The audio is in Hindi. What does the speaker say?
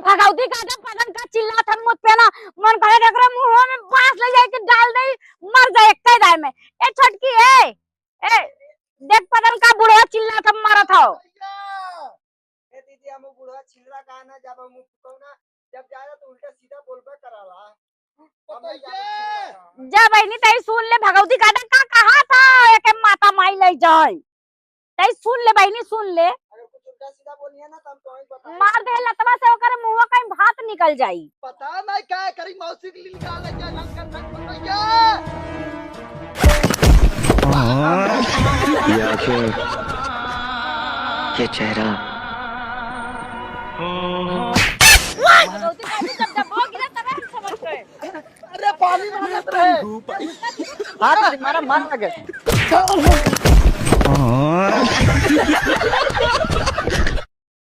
भगवती का पतन का चिल्ला था मुझ पे ना मन करे एकरा मुंह में बांस ले जाए के डाल दे मर जाए कई दाय में ए छोटकी ए देख पतन का बुढ़वा चिल्ला था मारा था ए दीदी हम बुढ़वा चिल्ला का ना जब हम कहूं जब जाए तो उल्टा सीधा बोलबे कराला जा बहनी तई सुन ले भगवती का कहा था एक माता माई ले जाए तई सुन ले बहनी सुन ले उल्टा सीधा बोलिए ना तब तो बता मार दे लतवा से ओकर मुंह कहीं भात निकल जाई पता नहीं क्या करी मौसी के लिए निकाल ले जा लंकर तक बताइए ये आंखें ये चेहरा अरे पानी मांगत रहे हाथ मारा मार लगे